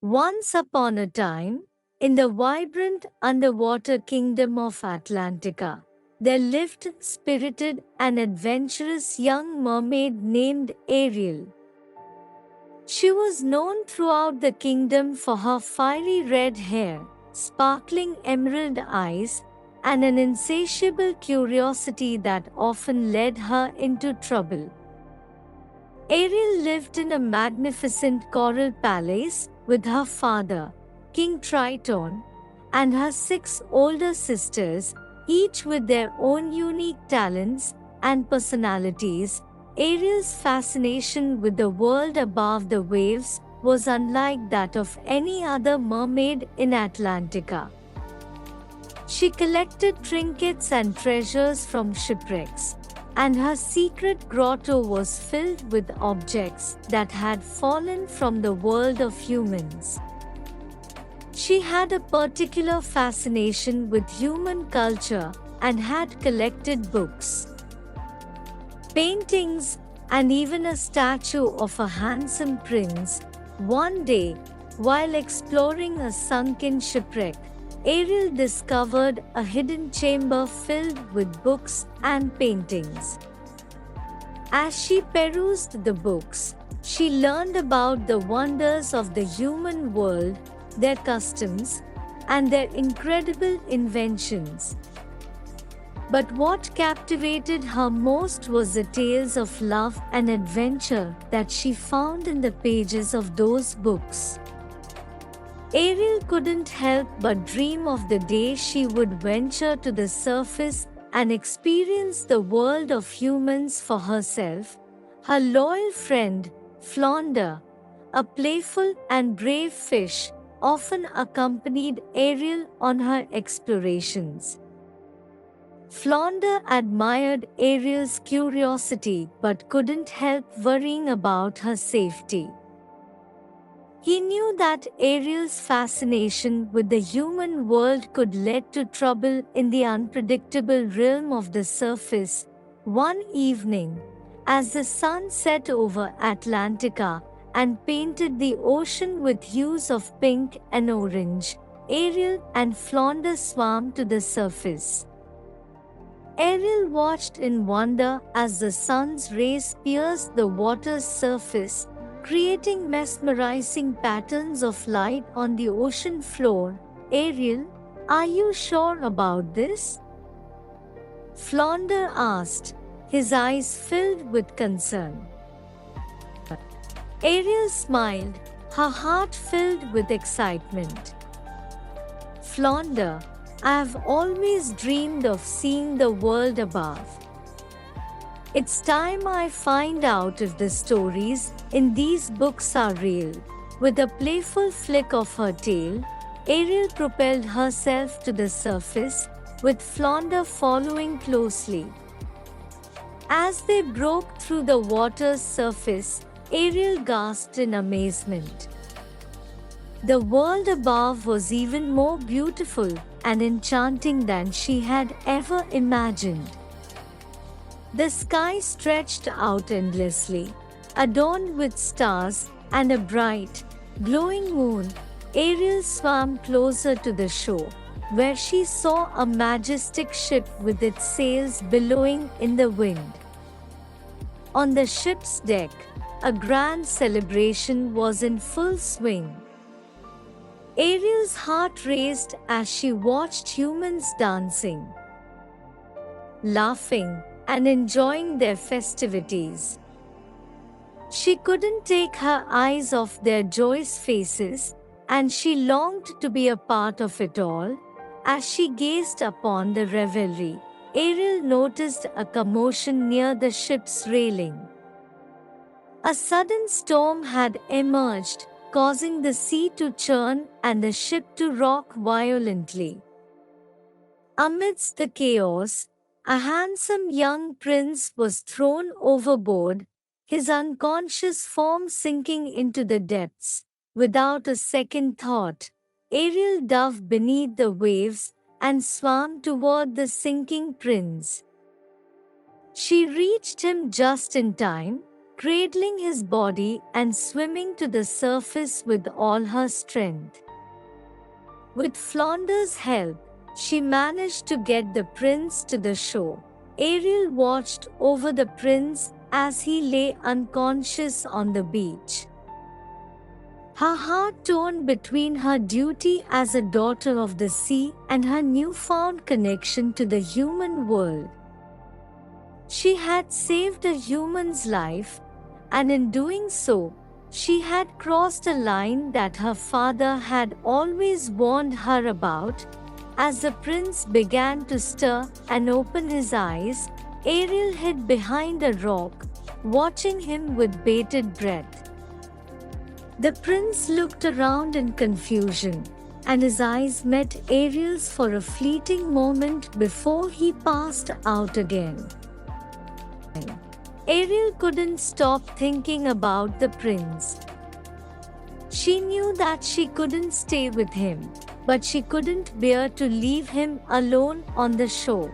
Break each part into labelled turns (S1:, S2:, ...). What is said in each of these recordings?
S1: Once upon a time, in the vibrant underwater kingdom of Atlantica, there lived spirited and adventurous young mermaid named Ariel. She was known throughout the kingdom for her fiery red hair, sparkling emerald eyes, and an insatiable curiosity that often led her into trouble. Ariel lived in a magnificent coral palace with her father, King Triton, and her six older sisters, each with their own unique talents and personalities. Ariel's fascination with the world above the waves was unlike that of any other mermaid in Atlantica. She collected trinkets and treasures from shipwrecks, and her secret grotto was filled with objects that had fallen from the world of humans. She had a particular fascination with human culture and had collected books, paintings, and even a statue of a handsome prince. One day, while exploring a sunken shipwreck, Ariel discovered a hidden chamber filled with books and paintings. As she perused the books, she learned about the wonders of the human world, their customs, and their incredible inventions. But what captivated her most was the tales of love and adventure that she found in the pages of those books. Ariel couldn't help but dream of the day she would venture to the surface and experience the world of humans for herself. Her loyal friend, Flounder, a playful and brave fish, often accompanied Ariel on her explorations. Flounder admired Ariel's curiosity but couldn't help worrying about her safety. He knew that Ariel's fascination with the human world could lead to trouble in the unpredictable realm of the surface. One evening, as the sun set over Atlantica and painted the ocean with hues of pink and orange, Ariel and Flounder swam to the surface. Ariel watched in wonder as the sun's rays pierced the water's surface, creating mesmerizing patterns of light on the ocean floor. "Ariel, are you sure about this?" Flounder asked, his eyes filled with concern. Ariel smiled, her heart filled with excitement. "Flounder, I have always dreamed of seeing the world above. It's time I find out if the stories in these books are real." With a playful flick of her tail, Ariel propelled herself to the surface, with Flounder following closely. As they broke through the water's surface, Ariel gasped in amazement. The world above was even more beautiful and enchanting than she had ever imagined. The sky stretched out endlessly, adorned with stars and a bright, glowing moon. Ariel swam closer to the shore, where she saw a majestic ship with its sails billowing in the wind. On the ship's deck, a grand celebration was in full swing. Ariel's heart raced as she watched humans dancing, laughing, and enjoying their festivities. She couldn't take her eyes off their joyous faces, and she longed to be a part of it all. As she gazed upon the revelry, Ariel noticed a commotion near the ship's railing. A sudden storm had emerged, causing the sea to churn and the ship to rock violently. Amidst the chaos, a handsome young prince was thrown overboard, his unconscious form sinking into the depths. Without a second thought, Ariel dove beneath the waves and swam toward the sinking prince. She reached him just in time, cradling his body and swimming to the surface with all her strength. With Flounder's help, she managed to get the prince to the shore. Ariel watched over the prince as he lay unconscious on the beach. Her heart torn between her duty as a daughter of the sea and her newfound connection to the human world. She had saved a human's life, and in doing so, she had crossed a line that her father had always warned her about. As the prince began to stir and open his eyes, Ariel hid behind a rock, watching him with bated breath. The prince looked around in confusion, and his eyes met Ariel's for a fleeting moment before he passed out again. Ariel couldn't stop thinking about the prince. She knew that she couldn't stay with him, but she couldn't bear to leave him alone on the shore.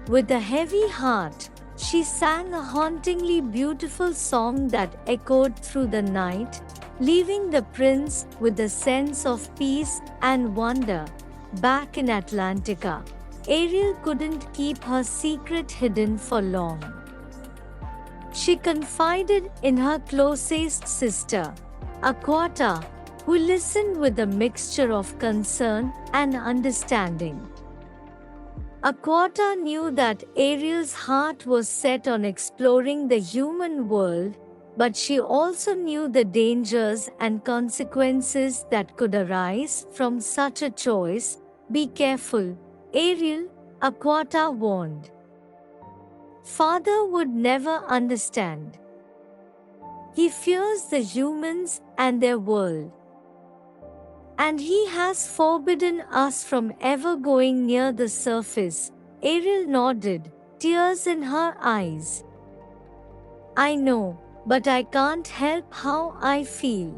S1: With a heavy heart, she sang a hauntingly beautiful song that echoed through the night, leaving the prince with a sense of peace and wonder. Back in Atlantica, Ariel couldn't keep her secret hidden for long. She confided in her closest sister, Aquata, who listened with a mixture of concern and understanding. Aquata knew that Ariel's heart was set on exploring the human world, but she also knew the dangers and consequences that could arise from such a choice. "Be careful, Ariel," Aquata warned. "Father would never understand. He fears the humans and their world. And he has forbidden us from ever going near the surface." Ariel nodded, tears in her eyes. "I know, but I can't help how I feel.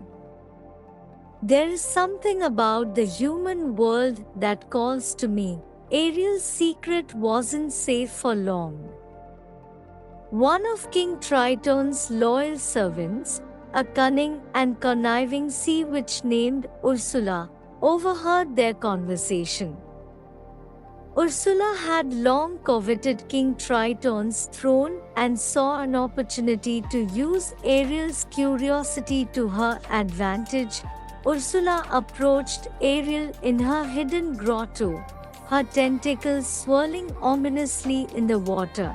S1: There is something about the human world that calls to me." Ariel's secret wasn't safe for long. One of King Triton's loyal servants, a cunning and conniving sea witch named Ursula, overheard their conversation. Ursula had long coveted King Triton's throne and saw an opportunity to use Ariel's curiosity to her advantage. Ursula approached Ariel in her hidden grotto, her tentacles swirling ominously in the water.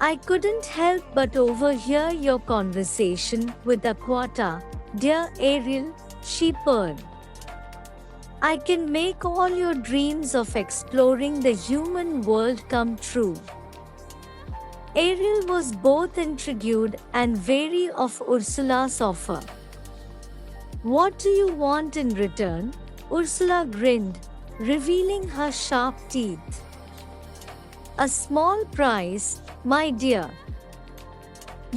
S1: "I couldn't help but overhear your conversation with Aquata, dear Ariel," she purred. "I can make all your dreams of exploring the human world come true." Ariel was both intrigued and wary of Ursula's offer. "What do you want in return?" Ursula grinned, revealing her sharp teeth. "A small price, my dear.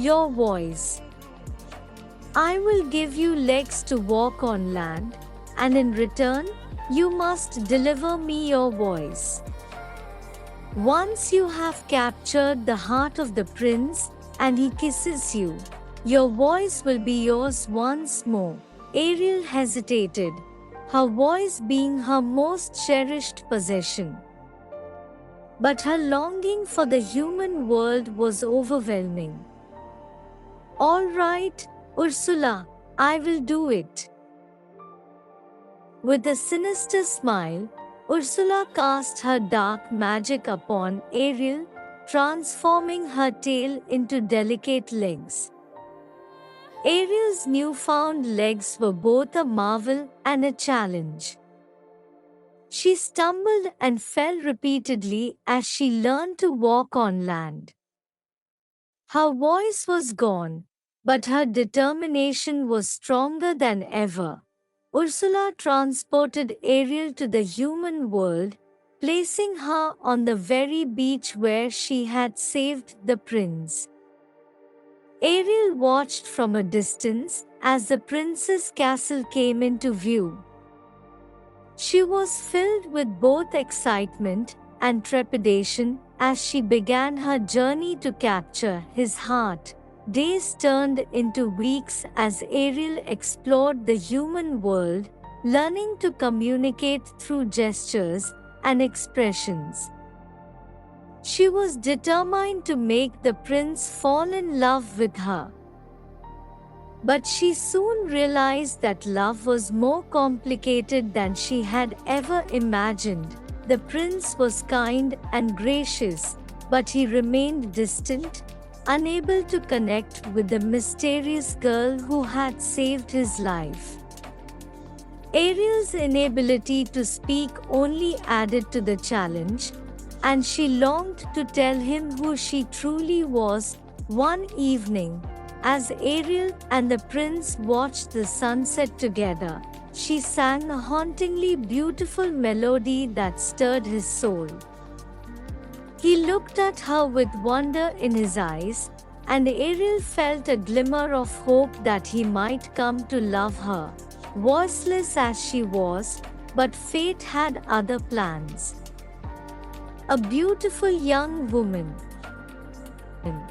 S1: Your voice. I will give you legs to walk on land, and in return, you must deliver me your voice. Once you have captured the heart of the prince, and he kisses you, your voice will be yours once more." Ariel hesitated, her voice being her most cherished possession. But her longing for the human world was overwhelming. "All right, Ursula, I will do it." With a sinister smile, Ursula cast her dark magic upon Ariel, transforming her tail into delicate legs. Ariel's newfound legs were both a marvel and a challenge. She stumbled and fell repeatedly as she learned to walk on land. Her voice was gone, but her determination was stronger than ever. Ursula transported Ariel to the human world, placing her on the very beach where she had saved the prince. Ariel watched from a distance as the prince's castle came into view. She was filled with both excitement and trepidation as she began her journey to capture his heart. Days turned into weeks as Ariel explored the human world, learning to communicate through gestures and expressions. She was determined to make the prince fall in love with her. But she soon realized that love was more complicated than she had ever imagined. The prince was kind and gracious, but he remained distant, unable to connect with the mysterious girl who had saved his life. Ariel's inability to speak only added to the challenge, and she longed to tell him who she truly was. One evening, as Ariel and the prince watched the sunset together, she sang a hauntingly beautiful melody that stirred his soul. He looked at her with wonder in his eyes, and Ariel felt a glimmer of hope that he might come to love her, voiceless as she was. But fate had other plans. A beautiful young woman